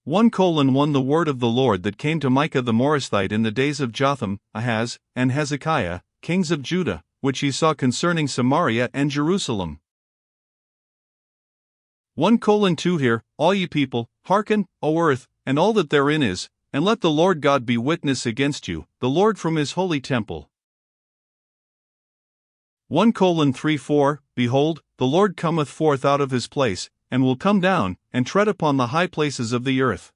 1:1 The word of the Lord that came to Micah the Morasthite in the days of Jotham, Ahaz, and Hezekiah, kings of Judah, which he saw concerning Samaria and Jerusalem. 1:2 Hear, all ye people, hearken, O earth, and all that therein is, and let the Lord God be witness against you, the Lord from his holy temple. 1:3-4 Behold, the Lord cometh forth out of his place, and will come down, and tread upon the high places of the earth.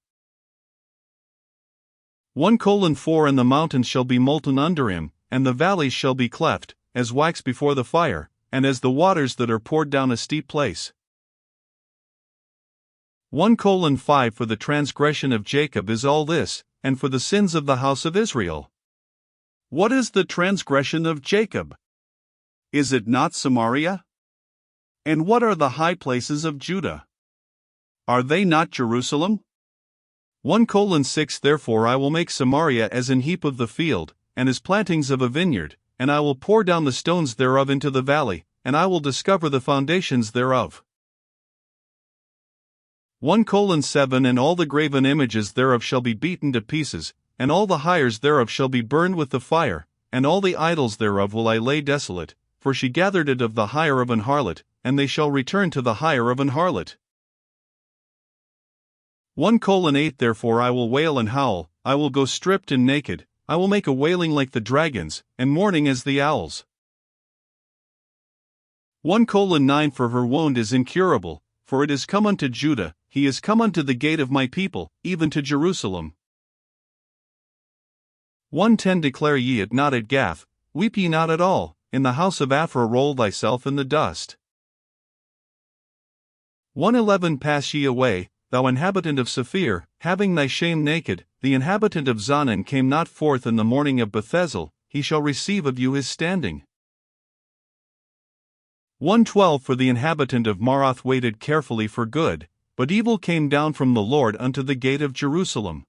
1:4 And the mountains shall be molten under him, and the valleys shall be cleft, as wax before the fire, and as the waters that are poured down a steep place. 1:5 For the transgression of Jacob is all this, and for the sins of the house of Israel. What is the transgression of Jacob? Is it not Samaria? And what are the high places of Judah? Are they not Jerusalem? 1:6 Therefore I will make Samaria as an heap of the field, and as plantings of a vineyard, and I will pour down the stones thereof into the valley, and I will discover the foundations thereof. 1:7 And all the graven images thereof shall be beaten to pieces, and all the hires thereof shall be burned with the fire, and all the idols thereof will I lay desolate, for she gathered it of the hire of an harlot, and they shall return to the hire of an harlot. 1:8 Therefore I will wail and howl, I will go stripped and naked, I will make a wailing like the dragons, and mourning as the owls. 1:9 For her wound is incurable, for it is come unto Judah, he is come unto the gate of my people, even to Jerusalem. 1:10 Declare ye it not at Gath, weep ye not at all, in the house of Aphra roll thyself in the dust. 1:11 Pass ye away, thou inhabitant of Saphir, having thy shame naked, the inhabitant of Zanan came not forth in the morning of Bethesel, he shall receive of you his standing. 1:12 For the inhabitant of Maroth waited carefully for good, but evil came down from the Lord unto the gate of Jerusalem.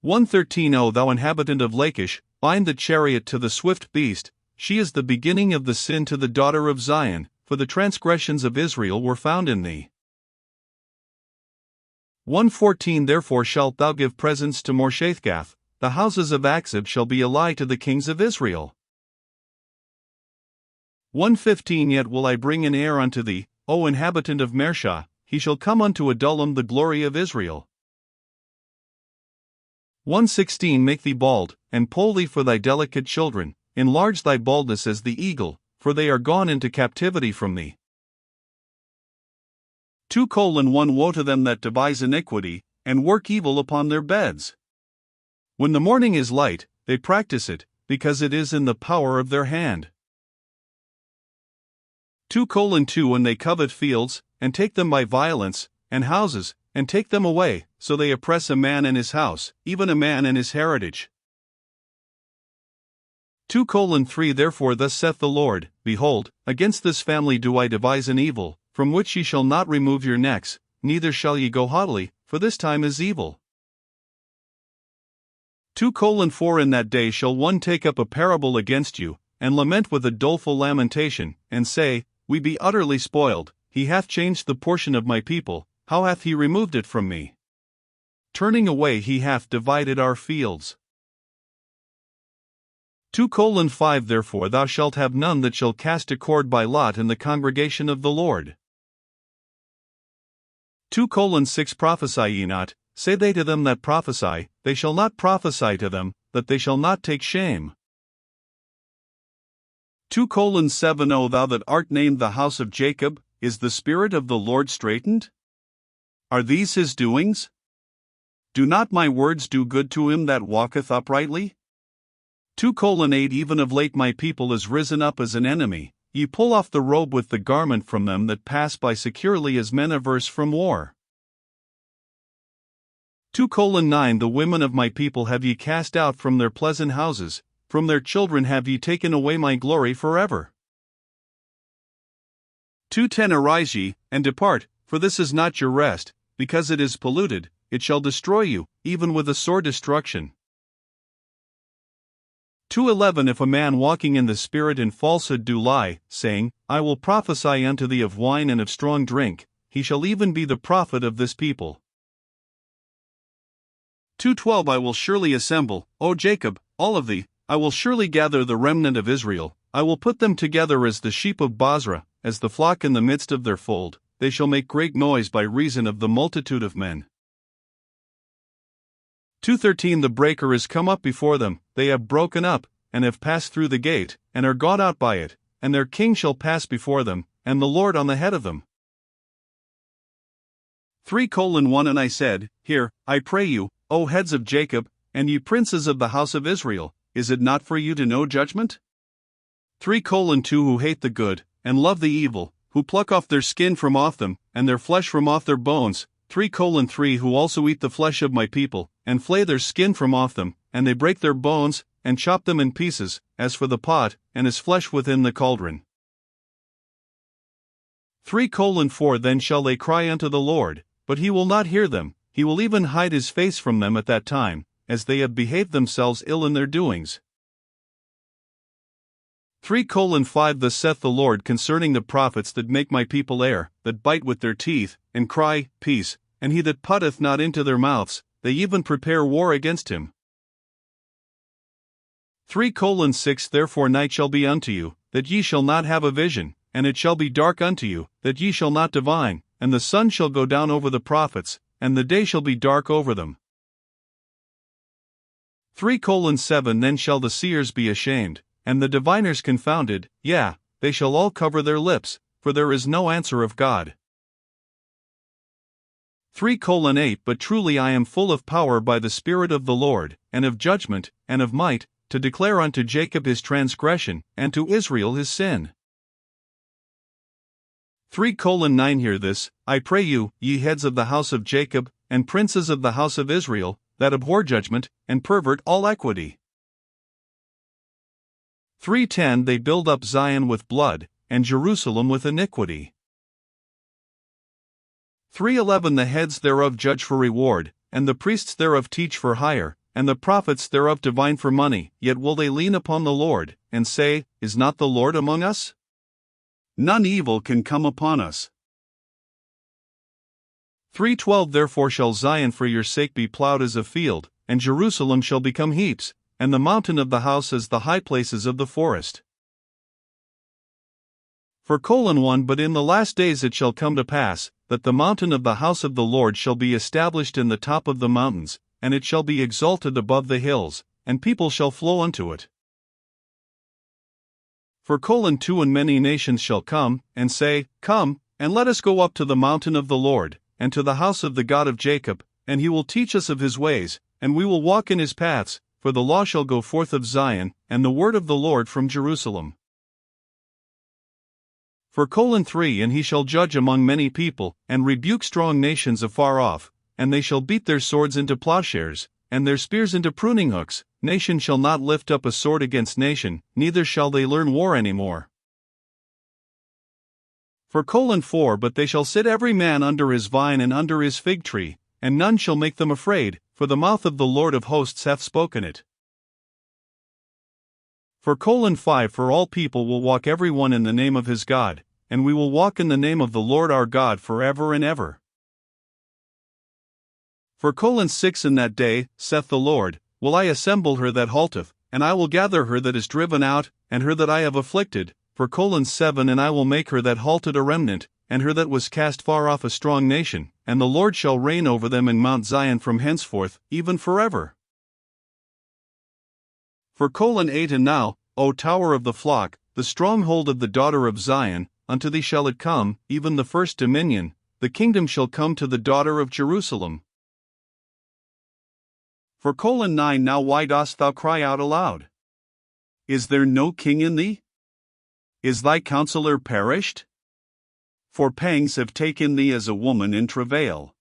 1:13 O thou inhabitant of Lachish, bind the chariot to the swift beast, she is the beginning of the sin to the daughter of Zion, for the transgressions of Israel were found in thee. 1:14 Therefore shalt thou give presents to Morshethgath, the houses of Achzib shall be a lie to the kings of Israel. 1:15 Yet will I bring an heir unto thee, O inhabitant of Mareshah, he shall come unto Adullam the glory of Israel. 1:16 Make thee bald, and poll thee for thy delicate children, enlarge thy baldness as the eagle, for they are gone into captivity from thee. 2:1 Woe to them that devise iniquity, and work evil upon their beds. When the morning is light, they practice it, because it is in the power of their hand. 2:2 And they covet fields, and take them by violence, and houses, and take them away, so they oppress a man and his house, even a man and his heritage. 2:3 Therefore thus saith the Lord, Behold, against this family do I devise an evil, from which ye shall not remove your necks, neither shall ye go haughtily, for this time is evil. 2:4 In that day shall one take up a parable against you, and lament with a doleful lamentation, and say, We be utterly spoiled, he hath changed the portion of my people, how hath he removed it from me? Turning away he hath divided our fields. 2:5 Therefore thou shalt have none that shall cast a cord by lot in the congregation of the Lord. 2:6 Prophesy ye not, say they to them that prophesy, they shall not prophesy to them, that they shall not take shame. 2:7 O thou that art named the house of Jacob, is the spirit of the Lord straitened? Are these his doings? Do not my words do good to him that walketh uprightly? 2:8 Even of late my people is risen up as an enemy, ye pull off the robe with the garment from them that pass by securely as men averse from war. 2:9 The women of my people have ye cast out from their pleasant houses, from their children have ye taken away my glory forever. 2:10 Arise ye, and depart, for this is not your rest, because it is polluted, it shall destroy you, even with a sore destruction. 2:11 If a man walking in the Spirit in falsehood do lie, saying, I will prophesy unto thee of wine and of strong drink, he shall even be the prophet of this people. 2:12 I will surely assemble, O Jacob, all of thee, I will surely gather the remnant of Israel, I will put them together as the sheep of Bozrah, as the flock in the midst of their fold, they shall make great noise by reason of the multitude of men. 2:13 The breaker is come up before them, they have broken up, and have passed through the gate, and are gone out by it, and their king shall pass before them, and the Lord on the head of them. 3:1 And I said, Hear, I pray you, O heads of Jacob, and ye princes of the house of Israel, is it not for you to know judgment? 3:2 Who hate the good, and love the evil, who pluck off their skin from off them, and their flesh from off their bones. 3:3 Who also eat the flesh of my people, and flay their skin from off them, and they break their bones, and chop them in pieces, as for the pot, and his flesh within the cauldron. 3:4 Then shall they cry unto the Lord, but he will not hear them, he will even hide his face from them at that time, as they have behaved themselves ill in their doings. 3:5 Thus saith the Lord concerning the prophets that make my people err, that bite with their teeth, and cry, Peace, and he that putteth not into their mouths, they even prepare war against him. 3:6 Therefore night shall be unto you, that ye shall not have a vision, and it shall be dark unto you, that ye shall not divine, and the sun shall go down over the prophets, and the day shall be dark over them. 3:7 Then shall the seers be ashamed, and the diviners confounded, yea, they shall all cover their lips, for there is no answer of God. 3:8 But truly I am full of power by the Spirit of the Lord, and of judgment, and of might, to declare unto Jacob his transgression, and to Israel his sin. 3:9 Hear this, I pray you, ye heads of the house of Jacob, and princes of the house of Israel, that abhor judgment, and pervert all equity. 3:10 They build up Zion with blood, and Jerusalem with iniquity. 3:11 The heads thereof judge for reward, and the priests thereof teach for hire, and the prophets thereof divine for money, yet will they lean upon the Lord, and say, Is not the Lord among us? None evil can come upon us. 3:12 Therefore shall Zion for your sake be plowed as a field, and Jerusalem shall become heaps, and the mountain of the house as the high places of the forest. 4:1 But in the last days it shall come to pass, that the mountain of the house of the Lord shall be established in the top of the mountains, and it shall be exalted above the hills, and people shall flow unto it. 4:2 And many nations shall come, and say, Come, and let us go up to the mountain of the Lord, and to the house of the God of Jacob, and he will teach us of his ways, and we will walk in his paths, for the law shall go forth of Zion, and the word of the Lord from Jerusalem. 4:3 And he shall judge among many people, and rebuke strong nations afar off, and they shall beat their swords into plowshares, and their spears into pruning hooks. Nation shall not lift up a sword against nation, neither shall they learn war any more. 4:4 But they shall sit every man under his vine and under his fig tree, and none shall make them afraid, for the mouth of the Lord of hosts hath spoken it. 4:5 For all people will walk every one in the name of his God, and we will walk in the name of the Lord our God forever and ever. 4:6 In that day, saith the Lord, will I assemble her that halteth, and I will gather her that is driven out, and her that I have afflicted. 4:7 And I will make her that halted a remnant, and her that was cast far off a strong nation, and the Lord shall reign over them in Mount Zion from henceforth, even forever. 4:8 And now, O tower of the flock, the stronghold of the daughter of Zion, unto thee shall it come, even the first dominion, the kingdom shall come to the daughter of Jerusalem. 4:9 Now why dost thou cry out aloud? Is there no king in thee? Is thy counselor perished? For pangs have taken thee as a woman in travail.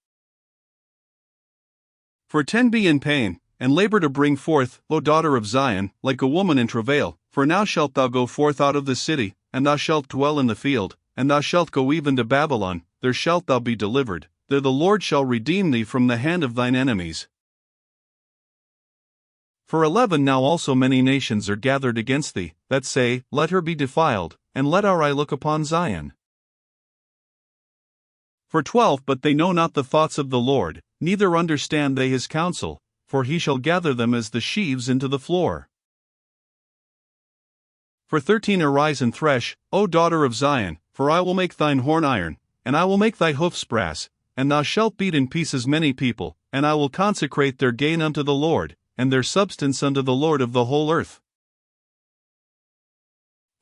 For 10 Be in pain, and labor to bring forth, O daughter of Zion, like a woman in travail. For now shalt thou go forth out of the city, and thou shalt dwell in the field, and thou shalt go even to Babylon, there shalt thou be delivered, there the Lord shall redeem thee from the hand of thine enemies. For 11 Now also many nations are gathered against thee, that say, Let her be defiled, and let our eye look upon Zion. For 12 But they know not the thoughts of the Lord, neither understand they his counsel, for he shall gather them as the sheaves into the floor. For 13 Arise and thresh, O daughter of Zion, for I will make thine horn iron, and I will make thy hoofs brass, and thou shalt beat in pieces many people, and I will consecrate their gain unto the Lord, and their substance unto the Lord of the whole earth.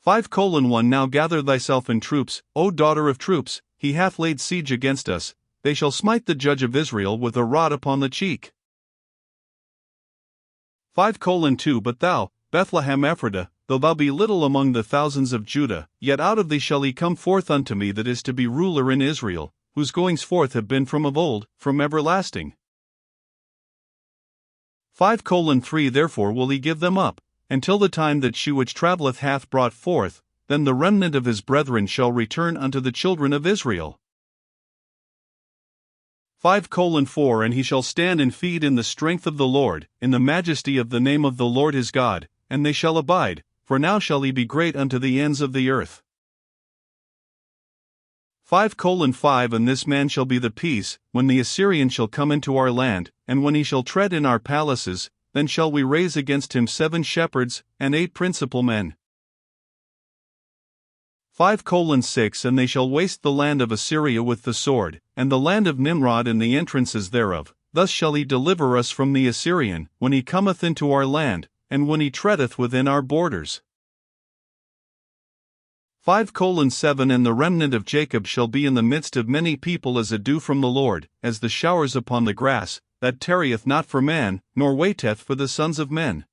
5:1 Now gather thyself in troops, O daughter of troops, he hath laid siege against us, they shall smite the judge of Israel with a rod upon the cheek. 5:2 But thou, Bethlehem Ephratah, though thou be little among the thousands of Judah, yet out of thee shall he come forth unto me that is to be ruler in Israel, whose goings forth have been from of old, from everlasting. 5:3 Therefore will he give them up, until the time that she which travelleth hath brought forth, then the remnant of his brethren shall return unto the children of Israel. 5:4 And he shall stand and feed in the strength of the Lord, in the majesty of the name of the Lord his God, and they shall abide, for now shall he be great unto the ends of the earth. 5:5 And this man shall be the peace, when the Assyrian shall come into our land, and when he shall tread in our palaces, then shall we raise against him 7 shepherds, and 8 principal men. 5:6 And they shall waste the land of Assyria with the sword, and the land of Nimrod and the entrances thereof, thus shall he deliver us from the Assyrian, when he cometh into our land, and when he treadeth within our borders. 5:7 And the remnant of Jacob shall be in the midst of many people as a dew from the Lord, as the showers upon the grass, that tarrieth not for man, nor waiteth for the sons of men.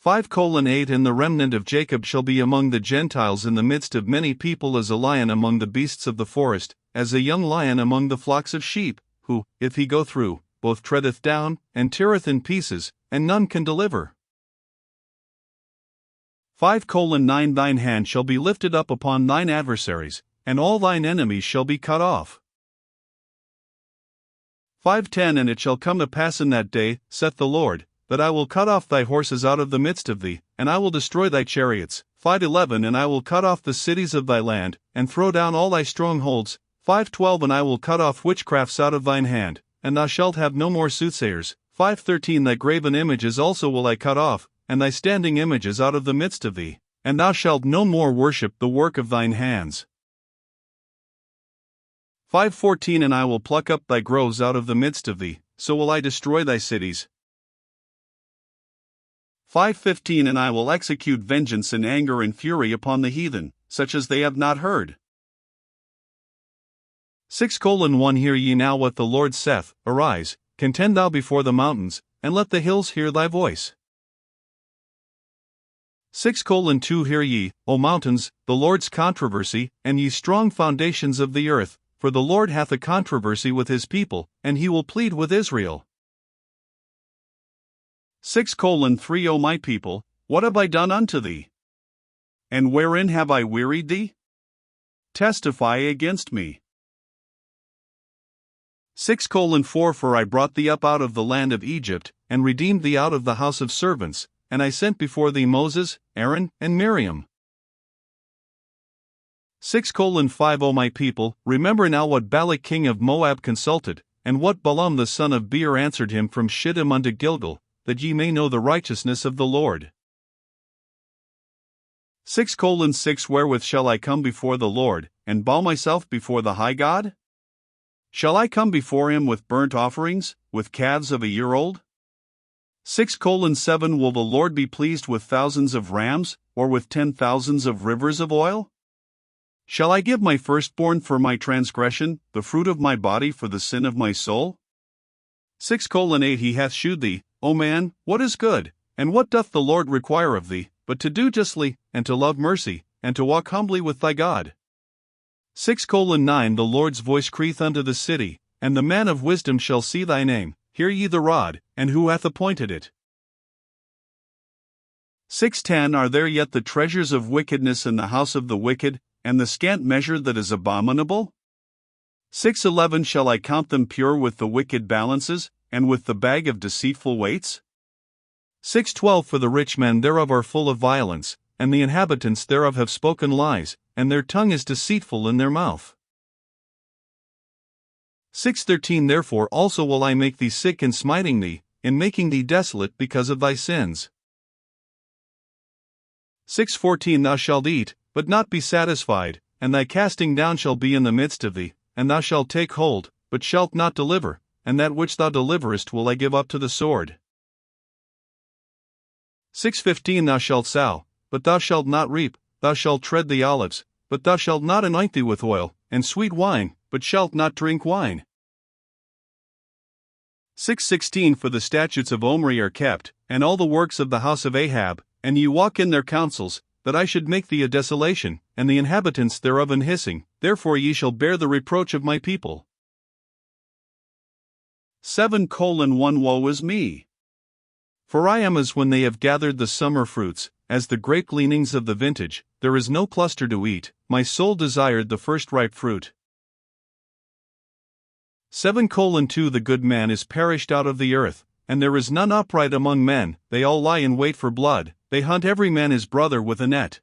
5:8 And the remnant of Jacob shall be among the Gentiles in the midst of many people as a lion among the beasts of the forest, as a young lion among the flocks of sheep, who, if he go through, both treadeth down, and teareth in pieces, and none can deliver. 5:9 Thine hand shall be lifted up upon thine adversaries, and all thine enemies shall be cut off. 5:10 And it shall come to pass in that day, saith the Lord, that I will cut off thy horses out of the midst of thee, and I will destroy thy chariots. 5:11 And I will cut off the cities of thy land, and throw down all thy strongholds. 5:12 And I will cut off witchcrafts out of thine hand, and thou shalt have no more soothsayers. 5:13 Thy graven images also will I cut off, and thy standing images out of the midst of thee, and thou shalt no more worship the work of thine hands. 5:14 And I will pluck up thy groves out of the midst of thee, so will I destroy thy cities. 5:15 And I will execute vengeance and anger and fury upon the heathen, such as they have not heard. 6:1 Hear ye now what the Lord saith, Arise, contend thou before the mountains, and let the hills hear thy voice. 6:2 Hear ye, O mountains, the Lord's controversy, and ye strong foundations of the earth, for the Lord hath a controversy with his people, and he will plead with Israel. 6:3 O my people, what have I done unto thee? And wherein have I wearied thee? Testify against me. 6:4 For I brought thee up out of the land of Egypt, and redeemed thee out of the house of servants, and I sent before thee Moses, Aaron, and Miriam. 6:5 O my people, remember now what Balak king of Moab consulted, and what Balaam the son of Beor answered him from Shittim unto Gilgal, that ye may know the righteousness of the Lord. 6:6 Wherewith shall I come before the Lord, and bow myself before the high God? Shall I come before him with burnt offerings, with calves of a year old? 6:7 Will the Lord be pleased with thousands of rams, or with 10,000s of rivers of oil? Shall I give my firstborn for my transgression, the fruit of my body for the sin of my soul? 6:8 He hath shewed thee, O man, what is good, and what doth the Lord require of thee, but to do justly, and to love mercy, and to walk humbly with thy God. 6:9 The Lord's voice crieth unto the city, and the man of wisdom shall see thy name. Hear ye the rod, and who hath appointed it? 6:10 Are there yet the treasures of wickedness in the house of the wicked, and the scant measure that is abominable? 6:11 Shall I count them pure with the wicked balances, and with the bag of deceitful weights? 6:12 For the rich men thereof are full of violence, and the inhabitants thereof have spoken lies, and their tongue is deceitful in their mouth. 6:13 Therefore also will I make thee sick in smiting thee, in making thee desolate because of thy sins. 6:14 Thou shalt eat, but not be satisfied, and thy casting down shall be in the midst of thee, and thou shalt take hold, but shalt not deliver, and that which thou deliverest will I give up to the sword. 6:15 Thou shalt sow, but thou shalt not reap, thou shalt tread the olives, but thou shalt not anoint thee with oil, and sweet wine, but shalt not drink wine. 6:16 For the statutes of Omri are kept, and all the works of the house of Ahab, and ye walk in their counsels, that I should make thee a desolation, and the inhabitants thereof an hissing, therefore ye shall bear the reproach of my people. 7:1 Woe is me! For I am as when they have gathered the summer fruits, as the grape gleanings of the vintage, there is no cluster to eat, my soul desired the first ripe fruit. 7:2 The good man is perished out of the earth, and there is none upright among men, they all lie in wait for blood, they hunt every man his brother with a net.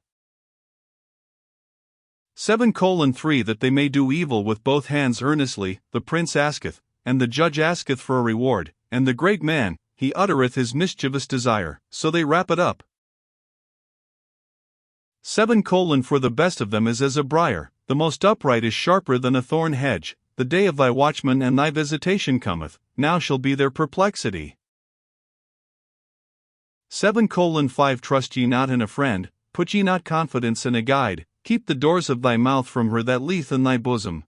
7:3 That they may do evil with both hands earnestly, the prince asketh, and the judge asketh for a reward, and the great man, he uttereth his mischievous desire, so they wrap it up. 7:4 For the best of them is as a briar, the most upright is sharper than a thorn hedge, the day of thy watchman and thy visitation cometh, now shall be their perplexity. 7:5 Trust ye not in a friend, put ye not confidence in a guide, keep the doors of thy mouth from her that lieth in thy bosom.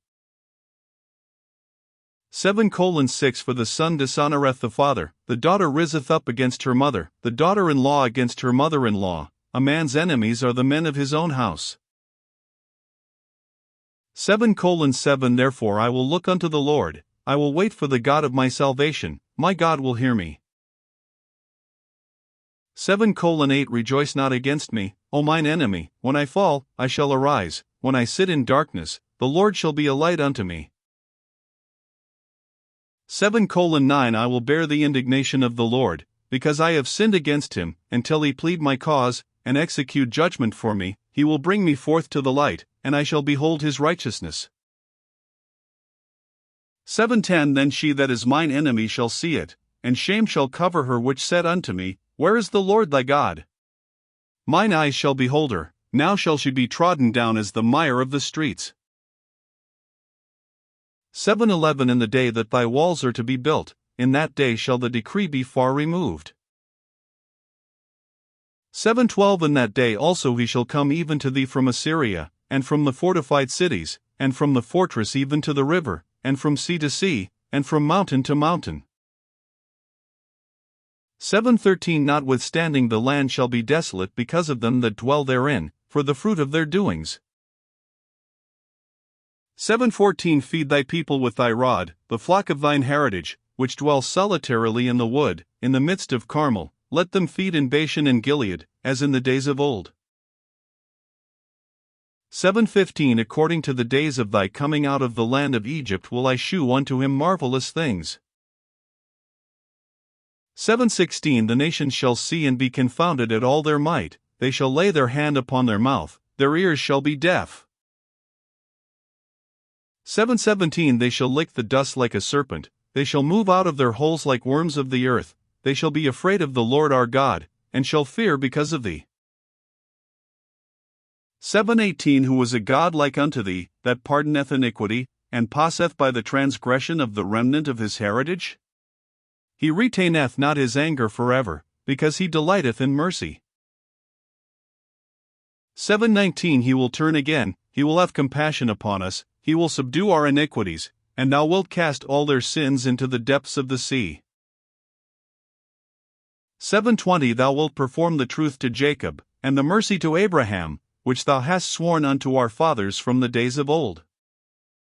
7:6 For the son dishonoureth the father, the daughter riseth up against her mother, the daughter-in-law against her mother-in-law, a man's enemies are the men of his own house. 7:7 Therefore I will look unto the Lord, I will wait for the God of my salvation, my God will hear me. 7:8 Rejoice not against me, O mine enemy, when I fall, I shall arise, when I sit in darkness, the Lord shall be a light unto me. 7:9 I will bear the indignation of the Lord, because I have sinned against him, until he plead my cause, and execute judgment for me, he will bring me forth to the light, and I shall behold his righteousness. 7:10 Then she that is mine enemy shall see it, and shame shall cover her which said unto me, Where is the Lord thy God? Mine eyes shall behold her, now shall she be trodden down as the mire of the streets. 7:11 In the day that thy walls are to be built, in that day shall the decree be far removed. 7:12 In that day also he shall come even to thee from Assyria, and from the fortified cities, and from the fortress even to the river, and from sea to sea, and from mountain to mountain. 7:13 Notwithstanding the land shall be desolate because of them that dwell therein, for the fruit of their doings. 7:14 Feed thy people with thy rod, the flock of thine heritage, which dwell solitarily in the wood, in the midst of Carmel, let them feed in Bashan and Gilead, as in the days of old. 7:15 According to the days of thy coming out of the land of Egypt will I shew unto him marvelous things. 7:16 The nations shall see and be confounded at all their might, they shall lay their hand upon their mouth, their ears shall be deaf. 7:17 They shall lick the dust like a serpent, they shall move out of their holes like worms of the earth, they shall be afraid of the Lord our God, and shall fear because of thee. 7:18 Who is a God like unto thee, that pardoneth iniquity, and passeth by the transgression of the remnant of his heritage? He retaineth not his anger forever, because he delighteth in mercy. 7:19 He will turn again, he will have compassion upon us, he will subdue our iniquities, and thou wilt cast all their sins into the depths of the sea. 7:20 Thou wilt perform the truth to Jacob, and the mercy to Abraham, which thou hast sworn unto our fathers from the days of old.